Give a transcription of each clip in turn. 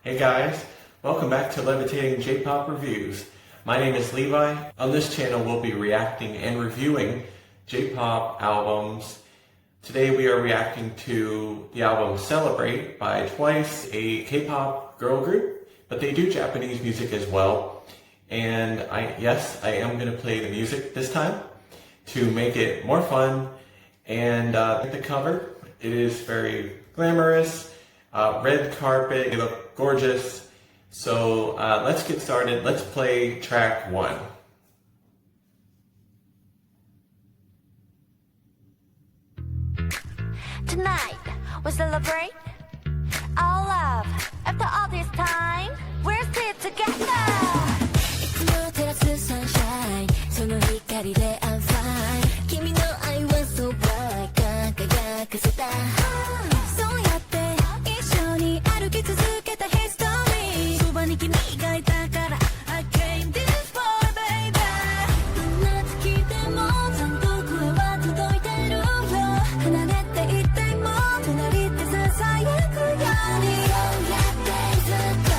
Hey guys, welcome back to Levitating Jpop Reviews. My name is Levi. On this channel we'll be reacting and reviewing J-pop albums. Today we are reacting to the album Celebrate by Twice, a K-pop girl group, but they do Japanese music as well. And yes, I am going to play the music this time to make it more fun. And the cover, it is very glamorous, red carpet, they look gorgeous. So let's get started. Let's play track 1. Tonight, we celebrate our love. After all this time, we're still together. いつも照らす sunshine その光で I'm fine 君の愛は so bright 輝かせたそうやって一緒に歩き続けた history そばに君がいたから I came this far baby どんな時でもちゃんと声は届いてるよ離れていても隣でささやくようにそうやってずっと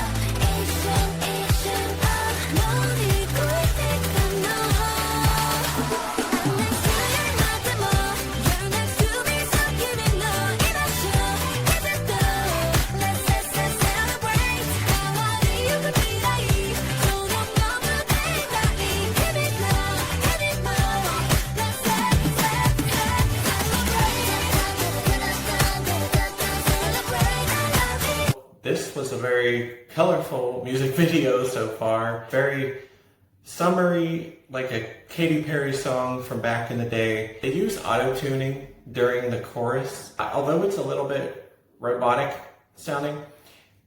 一瞬一瞬を乗り越えてきたの I'm next to you までも You're next to me さ君の居場所 Give it up Let's celebrate 変わりゆく未来そのままでいたい Give it now Give it more Let's celebrate This was a very colorful music video so far. Very summery, like a Katy Perry song from back in the day. They use auto-tuning during the chorus. Although it's a little bit robotic sounding,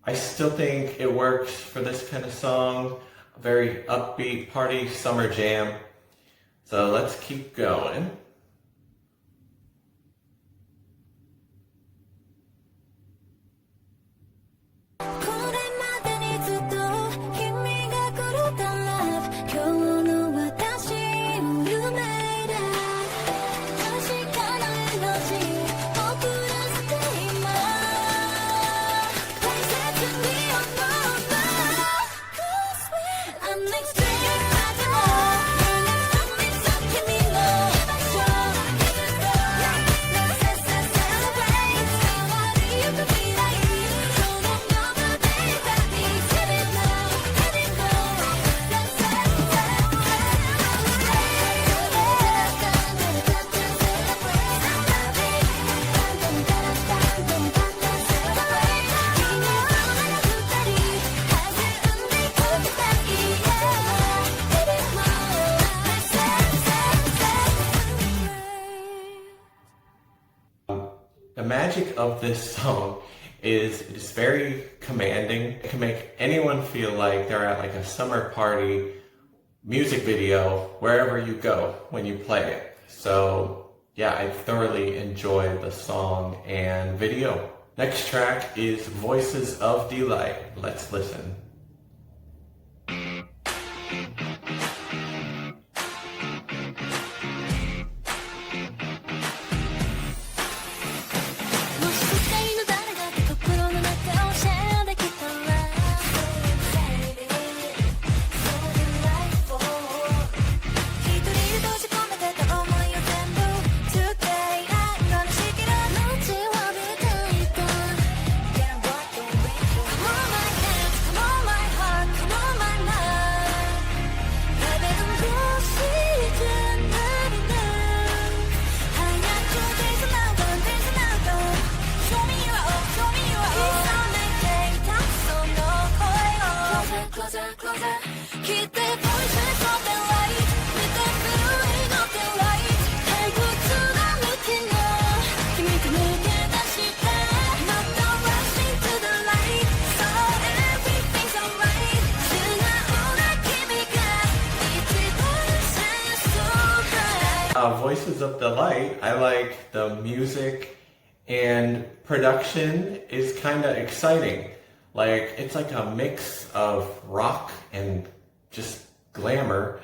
I still think it works for this kind of song. A very upbeat party summer jam. So let's keep going. The magic of this song is it's very commanding. It can make anyone feel like they're at like a summer party music video wherever you go when you play it. So yeah, I thoroughly enjoyed the song and video. Next track is Voices of Delight. Let's listen. Voices of Delight, I like the music and production is kind of exciting. Like, it's like a mix of rock and just glamour.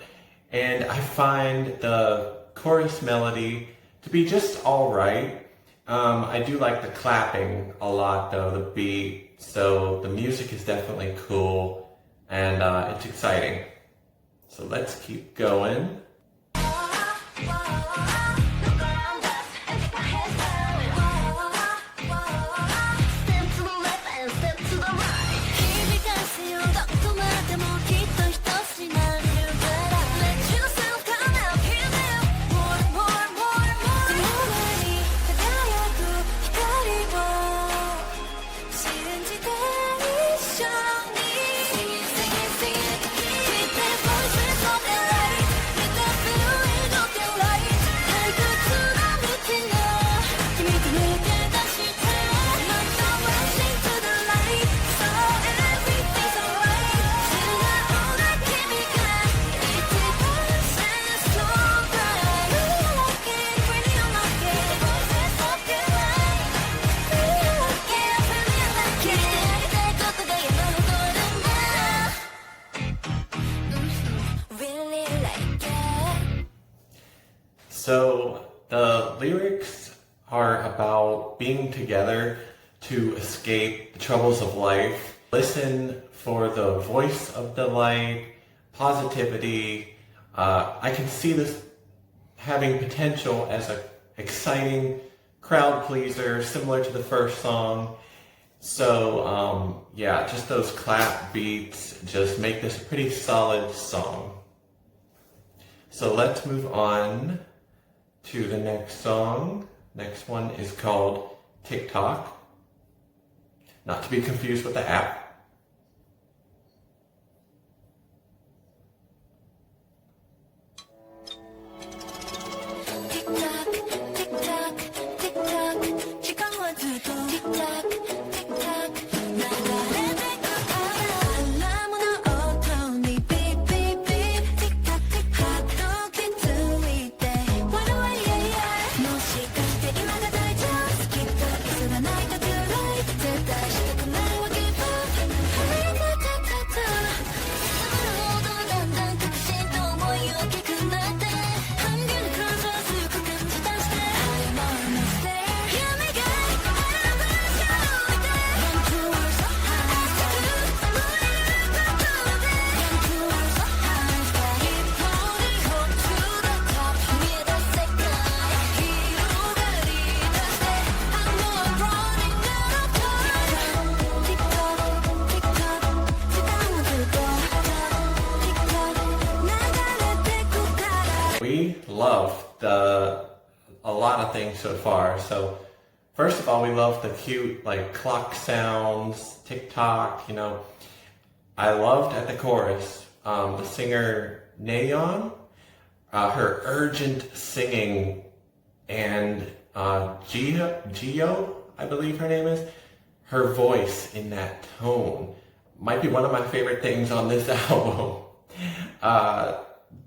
And I find the chorus melody to be just alright. I do like the clapping a lot though, the beat so the music is definitely cool, and it's exciting. So let's keep going. So the lyrics are about being together to escape the troubles of life. Listen for the voice of delight, positivity. I can see this having potential as an exciting crowd pleaser, similar to the first song. So yeah, just those clap beats just make this a pretty solid song. So let's move on to the next song. Next one is called TOCK, not to be confused with the app. We love a lot of things so far. So first of all, we love the cute like clock sounds, TikTok, you know. I loved at the chorus, the singer Nayeon, her urgent singing, and Gio, I believe her name is, her voice in that tone might be one of my favorite things on this album.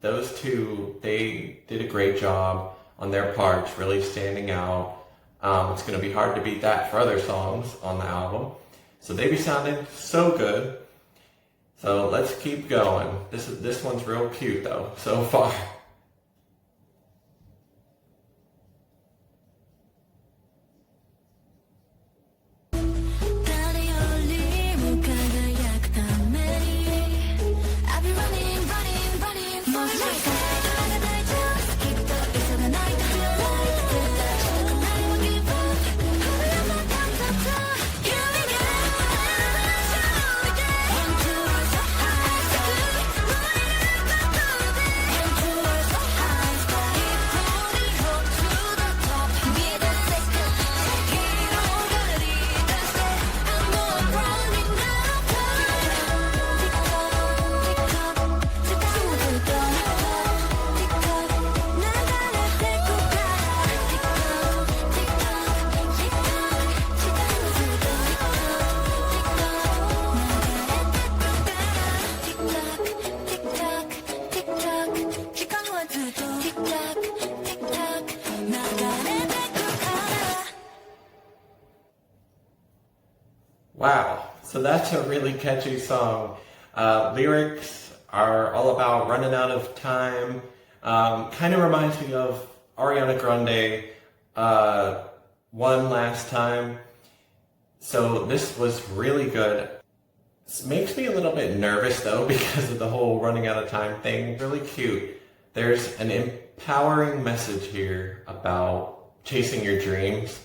Those two, they did a great job on their parts, really standing out. It's going to be hard to beat that for other songs on the album. So they be sounding so good. So let's keep going. This one's real cute though, so far. Wow, so that's a really catchy song. Lyrics are all about running out of time. Kind of reminds me of Ariana Grande, One Last Time. So this was really good. This makes me a little bit nervous though because of the whole running out of time thing. Really cute. There's an empowering message here about chasing your dreams.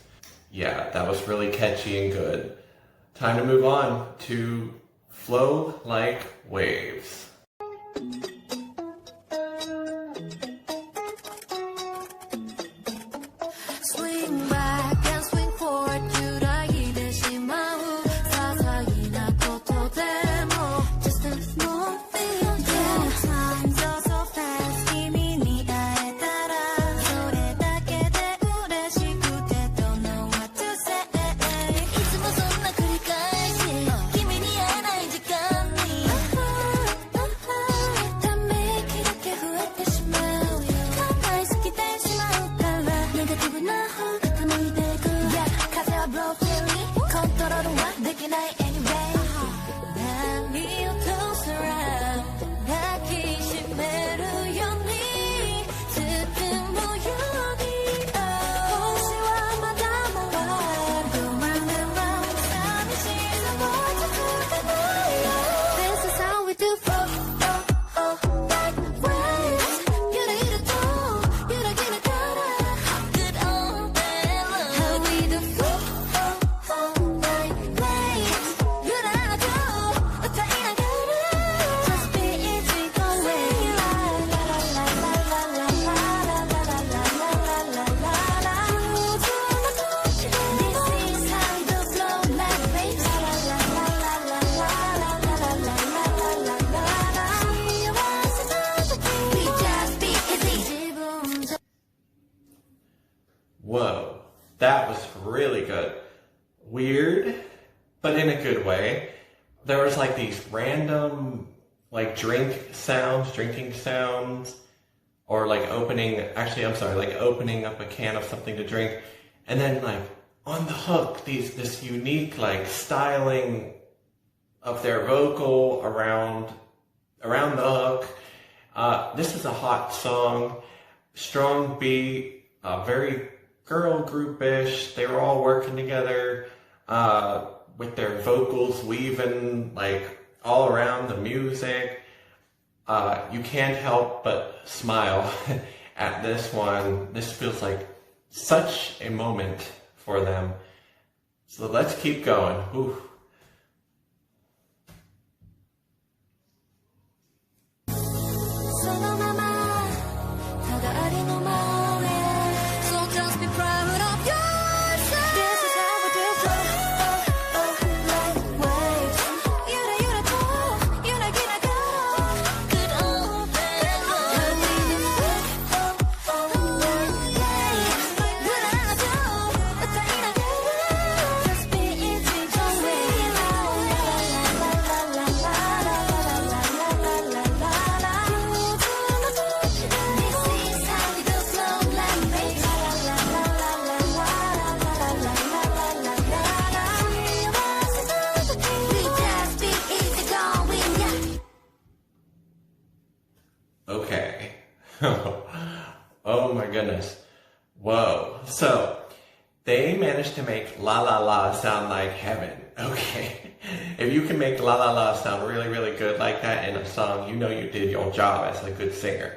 Yeah, that was really catchy and good. Time to move on to Flow Like Waves. Swing back and swing forward 揺らいでしまう些細なことでも Just a small thing yeah. Time goes so fast 君に会えたらそれだけで嬉しくて Don't know what to say いつもそんな繰り返し君に会えない時間にため息だけ増えてしまうよ考えすぎてしまうからネガティブな方傾いていく Yeah 風は blow freely コントロールはできない anyway 波を通す around 抱きしめるように包むように星はまだ回る Go round and round 寂しさも続かないよ This is how we do like waves 揺れると揺らぎながら Good all day long How we do like waves 揺らなく歌いながら Just be easy going La la la la la la la la la la la la la la This is how we do flow like waves La la la la la la la la la la la la la幸せな時 We just be easy 自分じゃ Whoa, that was really good. Weird, but in a good way. There was like these random like drinking sounds, or like opening up a can of something to drink, and then like on the hook, this unique like styling of their vocal around the hook. This is a hot song, strong beat, very girl groupish. They were all working together with their vocals weaving like all around the music. You can't help but smile at this one. This feels like such a moment for them. So let's keep going. Whew. そのままただありのまま So just be proud of yourself This is how we do like waves ゆらゆらと揺らぎながら Good all day long How we do like waves 揺らなく歌いながら Just be easy going La la la la la la la la la la la la la This is how we do flow like waves La la la la la la la la la la la la幸せな時 We just be easy going yeah Okay. Oh my goodness. Whoa. So, they managed to make La La La sound like heaven. Okay. If you can make La La La sound really, really good like that in a song, you know you did your job as a good singer.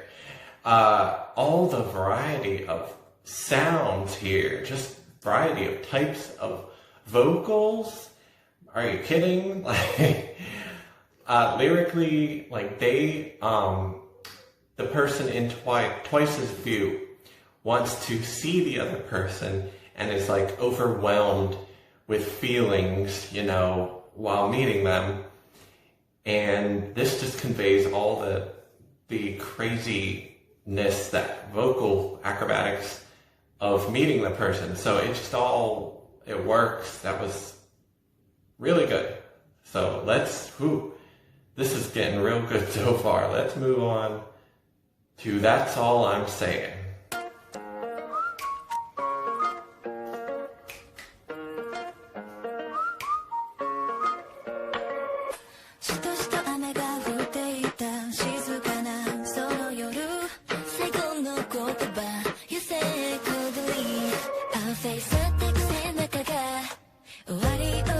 All the variety of sounds here, just variety of types of vocals. Are you kidding? Like, lyrically, like the person in Twice's view wants to see the other person and is like overwhelmed with feelings, you know, while meeting them. And this just conveys all the craziness, that vocal acrobatics of meeting the person. So it works. That was really good. So this is getting real good so far. Let's move on to That's All I'm Saying. しとしと雨が降っていた静かなその夜最後の言葉 You said could believe Our face って背中が終わりを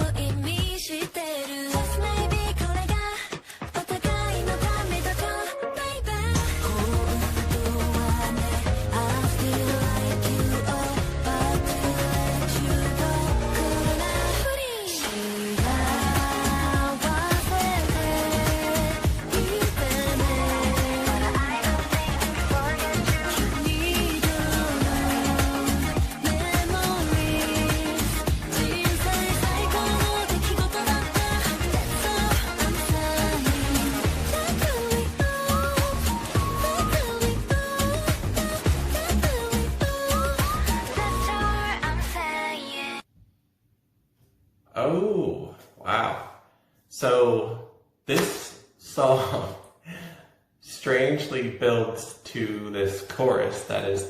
Wow. So this song strangely builds to this chorus that is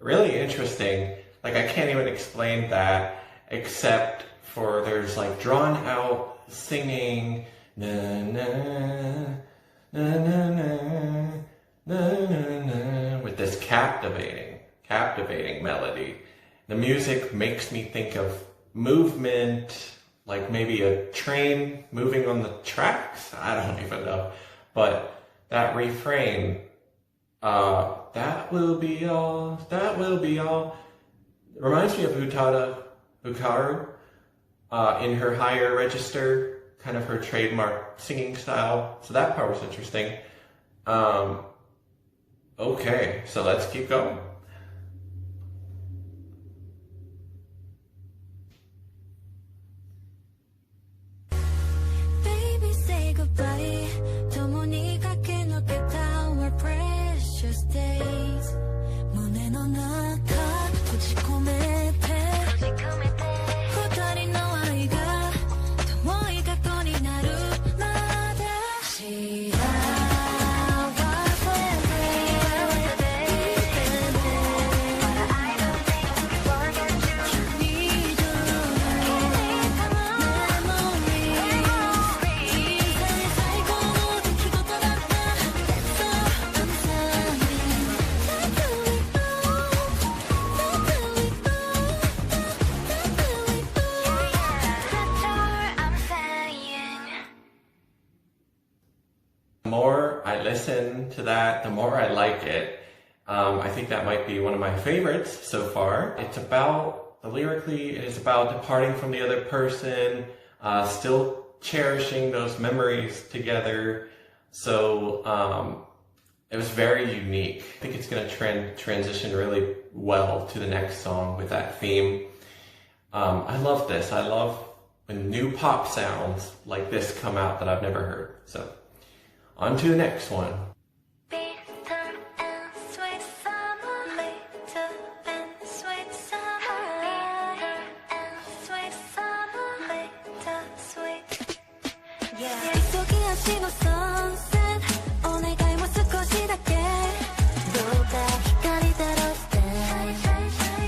really interesting. Like, I can't even explain that except for there's like drawn out singing, na na na na na na na na, with this captivating melody. The music makes me think of movement, like maybe a train moving on the tracks. I don't even know. But that refrain, that will be all, reminds me of Hikaru, in her higher register, kind of her trademark singing style. So that part was interesting. Okay, so let's keep going. Baby, say goodbye. 共に駆け抜けた our precious days. 胸の中閉じ込めて二人の愛が遠い過去になるまで Share our forever. But I don't think we forget you. Need you. Memories. 人生最高の出来事だった。So I'm saying, let it go, let it go, let it go. That's all I'm saying. The more I listen to that, the more I like it. I think that might be one of my favorites so far. It's about, lyrically, it is about departing from the other person, still cherishing those memories together. So it was very unique. I think it's going to transition really well to the next song with that theme. I love this. I love when new pop sounds like this come out that I've never heard. So on to the next one. Bitter and sweet summer, bitter and sweet summer, bitter and sweet summer, bitter sweet. Yeah. 急ぎ足の sunset, お願いも少しだけ。どうか光照らして。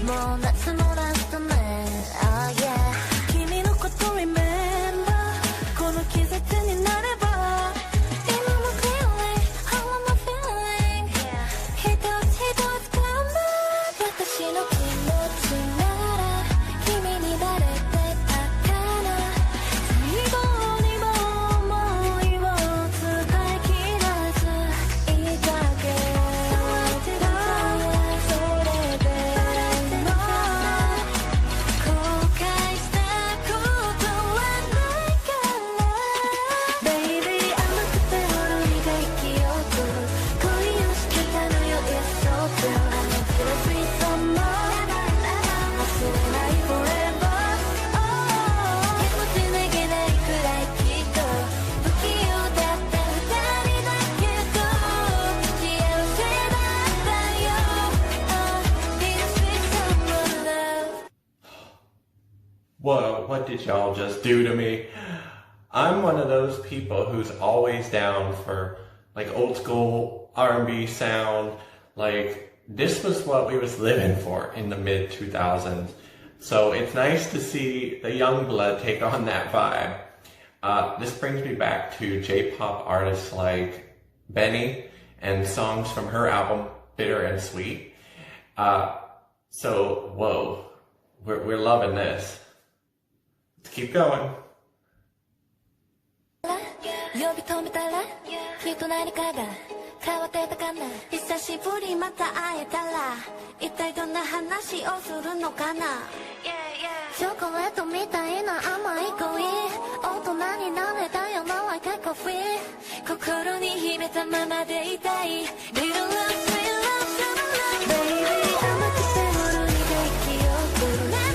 もう夏もラストね。Oh yeah. 君のこと remember, この季節になれば。Whoa, what did y'all just do to me? I'm one of those people who's always down for like old school R&B sound. Like, this was what we was living for in the mid 2000s. So it's nice to see the young blood take on that vibe. This brings me back to J-pop artists like Benny and songs from her album Bitter and Sweet. So whoa, we're loving this. Let's keep going. 呼び止めたらきっと何かが変わってたかな。久しぶりまた会えたら一体どんな話をするのかな。チョコレートみたいな甘い恋、大人になれたよな like a coffee。 心に秘めたままでいたい Little love, sweet love, summer love Baby 甘くて夜にできよく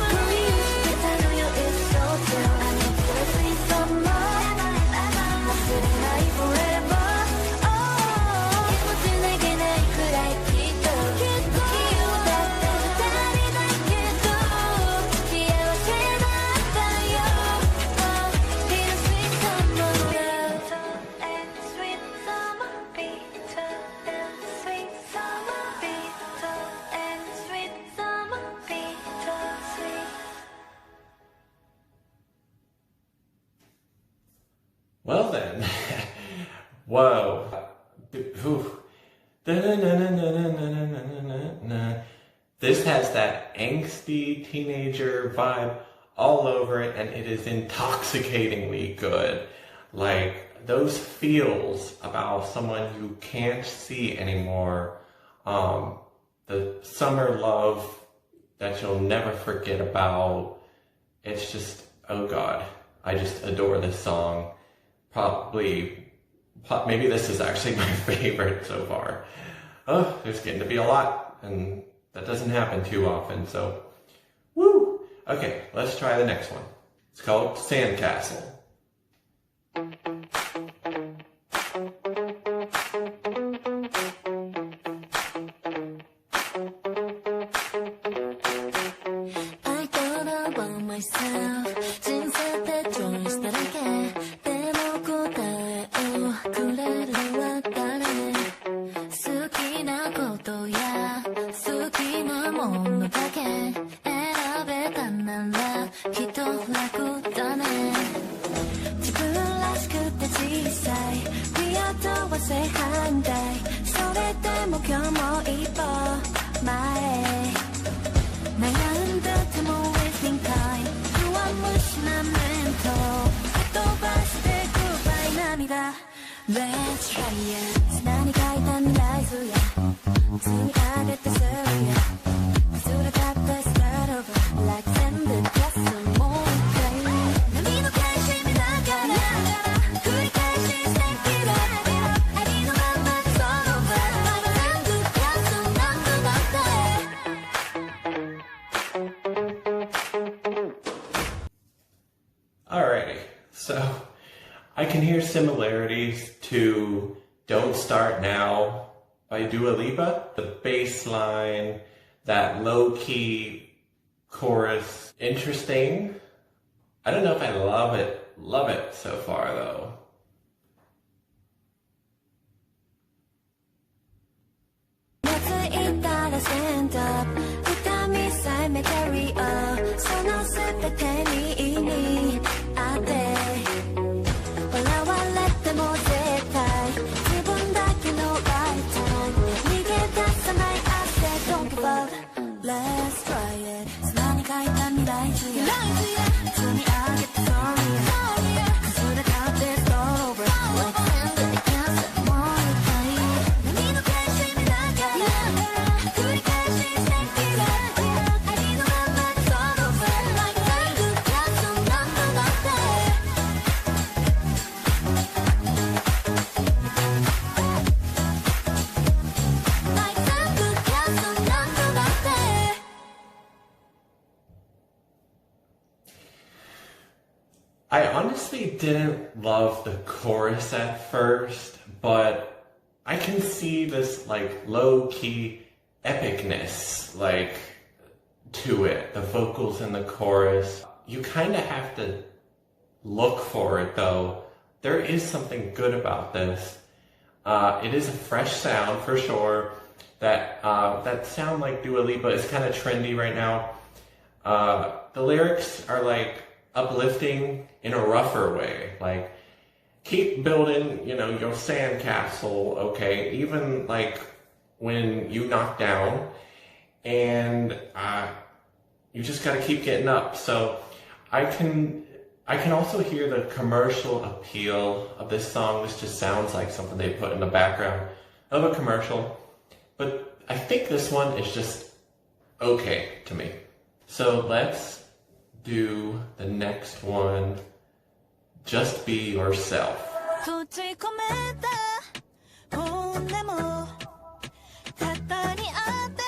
恋をしてたのよ It's so true I need to sweet summer 忘れない forever Oh 気持ち逃げないくらいきっと不器用だった二人だけど幸せだったよ Oh Whoa. This has that angsty teenager vibe all over it, and it is intoxicatingly good. Like, those feels about someone you can't see anymore, the summer love that you'll never forget about. It's just, oh God, I just adore this song. Maybe this is actually my favorite so far. Oh, there's getting to be a lot, and that doesn't happen too often, so woo! Okay, let's try the next one. It's called Sandcastle. I thought about myself. Let's try it. 何書いた未来図や積み上げてするやそれだって start over like send the castle もう一回波の返し見ながら繰り返ししてきらありのままで start over like send the castle なんとなって Alrighty, so I can hear similarities to Don't Start Now by Dua Lipa. The bass line, that low-key chorus, interesting. I don't know if I love it so far though. Let's try it. 何書いた未来図や積み上げて sorry それだって start over like send the castle もう一回波の返し見ながら繰り返ししてきらありのままで start over like send the castle なんとなってlike send the castle なんとなって I honestly didn't love the chorus at first, but I can see this like low-key epicness like to it, the vocals in the chorus. You kind of have to look for it though. There is something good about this. It is a fresh sound for sure. That sound like Dua Lipa is kind of trendy right now. The lyrics are like uplifting in a rougher way, like keep building, you know, your sandcastle, okay, even like when you knock down, and you just got to keep getting up. So I can also hear the commercial appeal of this song. This just sounds like something they put in the background of a commercial, but I think this one is just okay to me. So let's do the next one, Just Be Yourself. 閉じ込めた本音も肩にあって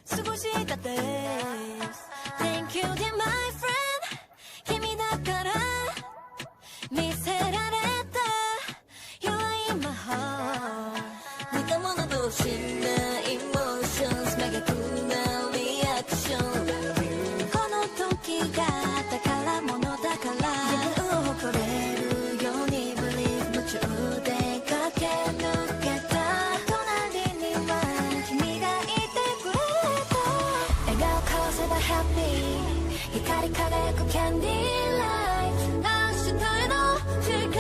過ごした days Thank you dear my friend 君だから見せられた You are in my heart 似た者同士な emotions 真逆なリアクションこの時が宝物だから自分を誇れるように Believe 夢中で駆け抜けた隣には君がいてくれた笑顔交わせば Happy 光り輝く Candy Light 明日への力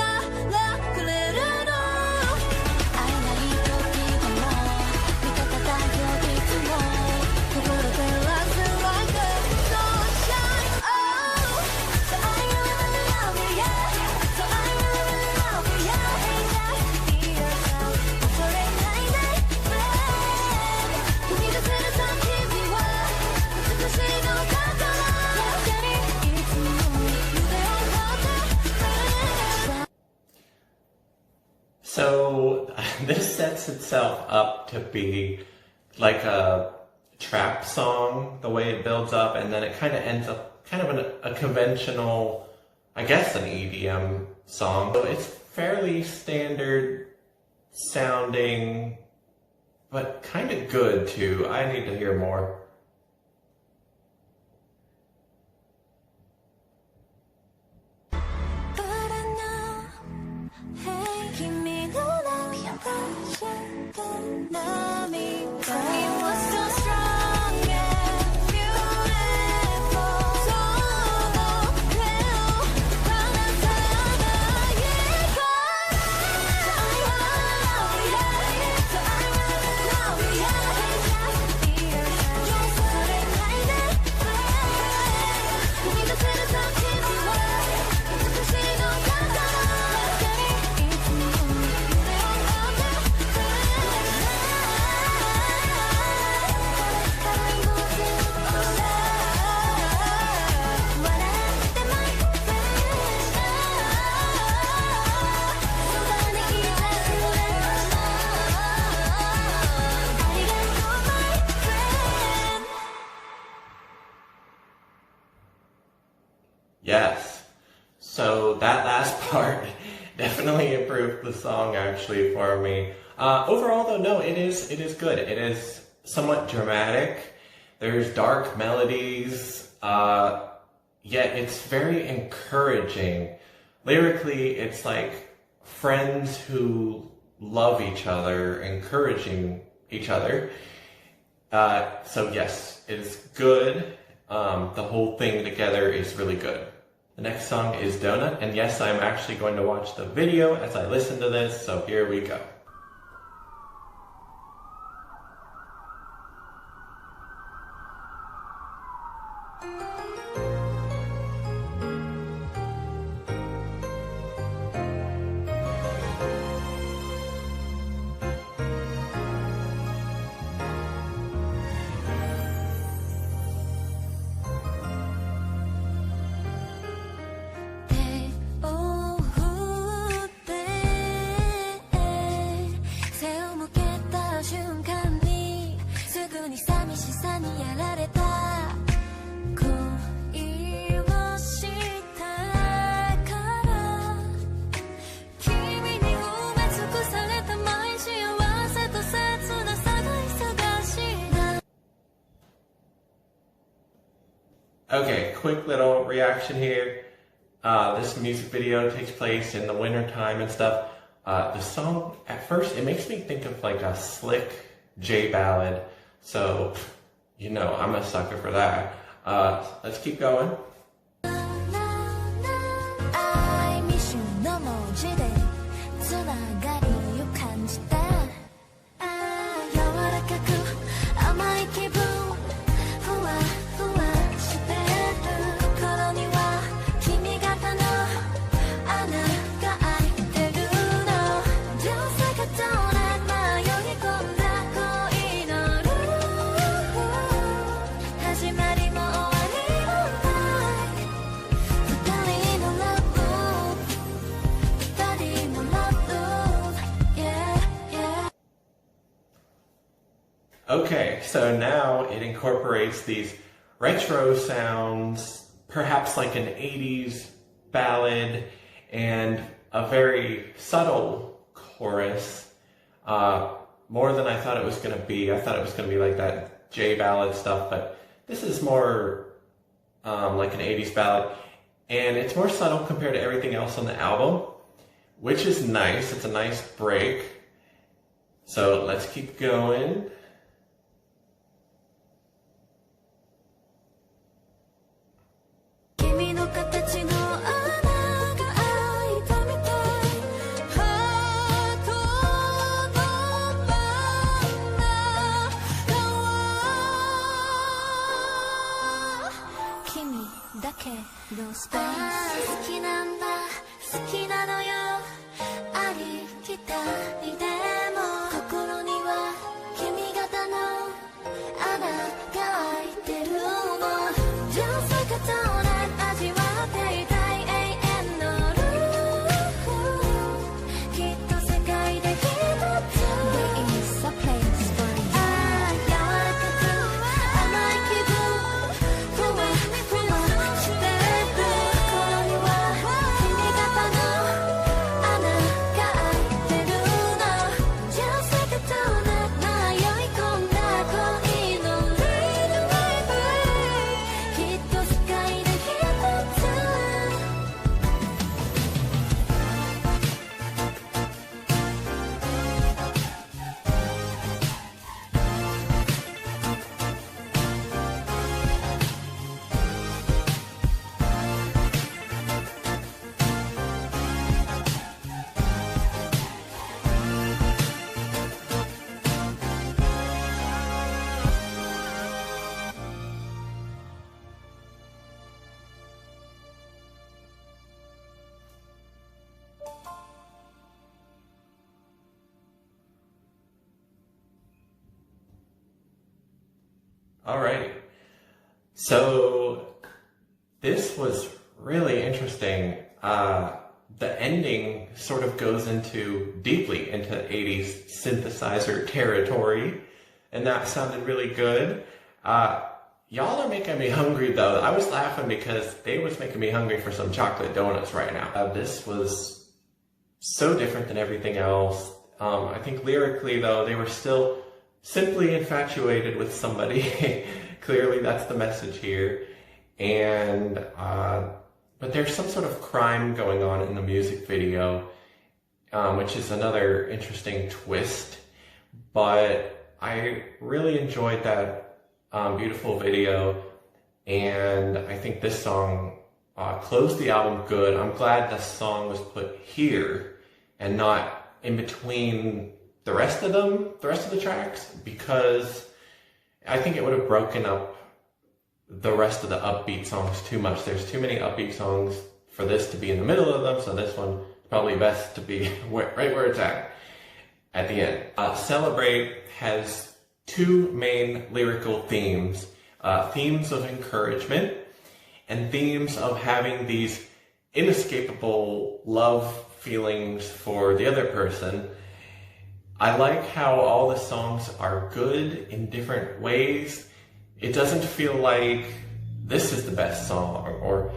So this sets itself up to be like a trap song, the way it builds up, and then it kind of ends up kind of a conventional, I guess, an EDM song. So it's fairly standard sounding, but kind of good too. I need to hear more. Yes. So that last part definitely improved the song actually for me. Overall though, no, it is good. It is somewhat dramatic. There's dark melodies, yet it's very encouraging. Lyrically, it's like friends who love each other, encouraging each other. So yes, it is good. The whole thing together is really good. The next song is Doughnut, and yes, I'm actually going to watch the video as I listen to this, so here we go. Okay, quick little reaction here. This music video takes place in the winter time and stuff. The song, at first, it makes me think of like a slick J ballad. So, you know, I'm a sucker for that. Let's keep going. Okay, so now it incorporates these retro sounds, perhaps like an 80s ballad, and a very subtle chorus, more than I thought it was going to be. I thought it was going to be like that J ballad stuff, but this is more like an 80s ballad, and it's more subtle compared to everything else on the album, which is nice. It's a nice break. So let's keep going. All right. So this was really interesting. The ending sort of goes deeply into 80s synthesizer territory, and that sounded really good. Y'all are making me hungry though. I was laughing because they was making me hungry for some chocolate donuts right now. This was so different than everything else. I think lyrically though, they were still simply infatuated with somebody. Clearly that's the message here. And but there's some sort of crime going on in the music video, which is another interesting twist. But I really enjoyed that beautiful video, and I think this song closed the album good. I'm glad the song was put here and not in between the rest of the tracks, because I think it would have broken up the rest of the upbeat songs too much. There's too many upbeat songs for this to be in the middle of them, so this one is probably best to be right where it's at the end. Celebrate has two main lyrical themes. Themes of encouragement and themes of having these inescapable love feelings for the other person. I like how all the songs are good in different ways. It doesn't feel like this is the best song or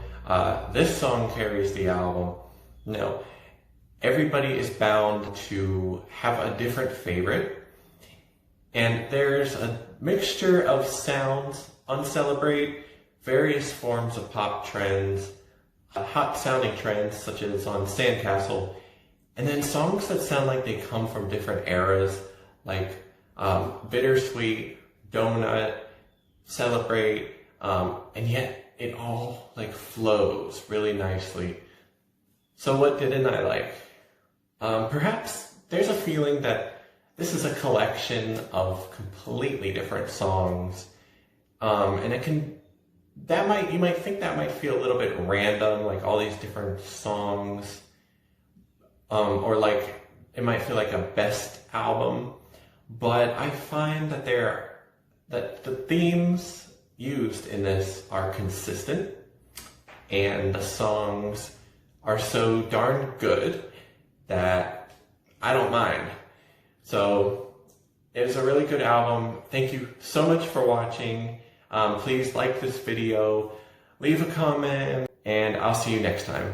this song carries the album. No, everybody is bound to have a different favorite, and there's a mixture of sounds on Celebrate, various forms of pop trends, hot sounding trends such as on Sandcastle, and then songs that sound like they come from different eras, like Bittersweet, Doughnut, Celebrate, and yet it all like flows really nicely. So what didn't I like? Perhaps there's a feeling that this is a collection of completely different songs, and you might think that might feel a little bit random, like all these different songs, or like it might feel like a best album. But I find that the themes used in this are consistent, and the songs are so darn good that I don't mind. So it was a really good album. Thank you so much for watching. Please like this video, leave a comment, and I'll see you next time.